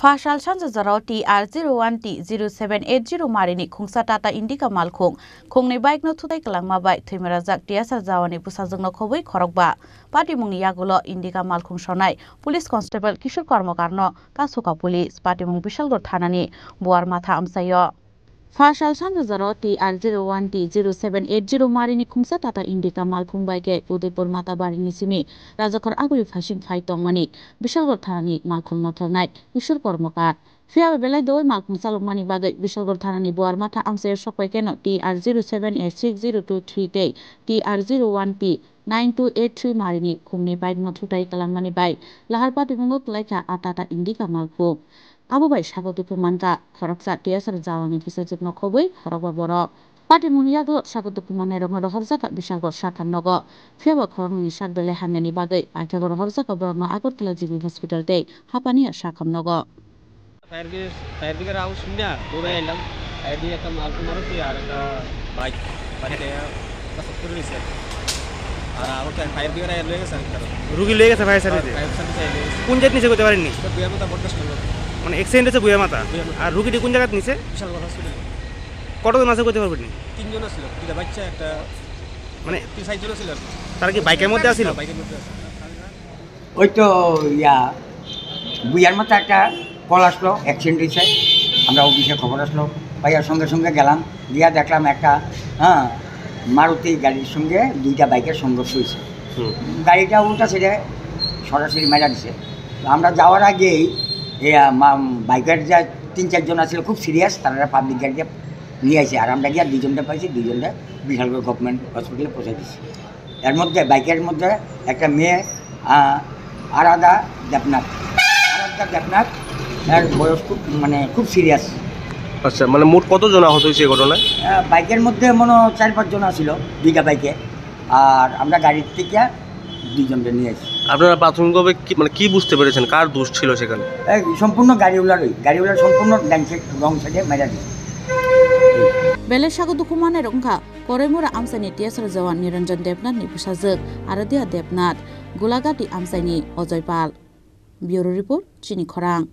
Fashal Sanjazaro TR01T0780 Marini Kungsa Tata Indica Malkung Kungni Bike no Tutai Kalangma Bike Timerazak Tiasa Zawani Pusazang Kowi Korokba Pati Mungi Yagulo Indica Malkung Shonai Police Constable Kishur Kormokarno Kasuka Police Pati Mung Bishalgo Tanani Buar Mata Amsayo Fashal Sanjazaro TR01T0780 Marini Kungsa Tata Indica Malkung Bike Udipur Mata Barini Simi Razakor Agui Fashing Fight on Manik Bishalgo Tanani Malkung Notal Night Kishur Kormokar Fia Bela Doi Malkung Salomani Bagai Bishalgo Tanani Buar Mata Amsayo Shokwekeno TR07860223 Day TR01P 9283 Marini Kumni Bike Notutai Kalamani Bike Lahar Pati Mungo Plaika Atata Indica Malkung Abu Bai Shagotu Pumanta, Koroksa Tiasar Zawani Pisajik no Kobe, Korokwa Borok. Pati Muniago, Shagotu Pumanero Horzaka, Bishago Shakan Nogo, Fiaba Korni Shak Bele Hamani Bagay, Akago Horzaka Borno, Agotlaji Hospital Day, Hapani Shakam Nogo. Fire brigade house India, Durelam, idea come Alcumaruki are bike, but they are police. Fire brigade legacy. Rugi legacy fire service. Punjat নিচে করতে পারেননি মানে accident হয়েছে বুয়ামাতা আর রুগীটি কোন জায়গায় নিচে Bishalgarh hospital কতজন আছে করতে পারবেন তিনজন ছিল দুটো বাচ্চা একটা মানে তিন চারজন ছিল তার কি বাইকের মধ্যে ছিল বাইকের মধ্যে ওই তো বুয়ামাতা একটা কল আসলো অ্যাক্সিডেন্ট হয়েছে আমরা অফিসে খবর আসলো ভাইয়ার সঙ্গে সঙ্গে গেলাম গিয়া দেখলাম একটা মারুতি গাড়ির সঙ্গে দুইটা বাইকের সংঘর্ষ হয়েছে গাড়িটা উল্টা ছেড়ে সরাসরি মেরা দিছে আমরা যাওয়ার আগেই বাইকের যা তিন চারজন আছিল খুব সিরিয়াস তারা পাবলিক গাড়ি নিয়ে আসে আর আমরা গিয়ে দুজনটা পাইছি দুজনটা বিশালগড় গভর্নমেন্ট হসপিটালে পৌঁছে দিচ্ছি এর মধ্যে বাইকের মধ্যে একটা মেয়ে আরাধা দেবনাথ এর বয়স খুব খুব সিরিয়াস। আচ্ছা মানে মোট কতজন আহত হয়েছে এই ঘটনায়? বাইকের মধ্যে মনে 4-5 জন ছিল দুইটা বাইকে আর আমরা গাড়ির থেকে দুইজনকে নিয়ে আসি। আপনারা প্রাথমিকভাবে কি বুঝতে পেরেছেন কার দোষ ছিল সেখানে? সম্পূর্ণ গাড়িওয়ালার সম্পূর্ণ রং সাইডে মেরা দিয়েছে। Bele Shagotu Kumane Rongka Koremura Amsani Tiasar Zawan Niranjan Debnath ni Pusazak Aradia Debnath Gulagati Amsani Ojoypal Bureau Report Chini Khorang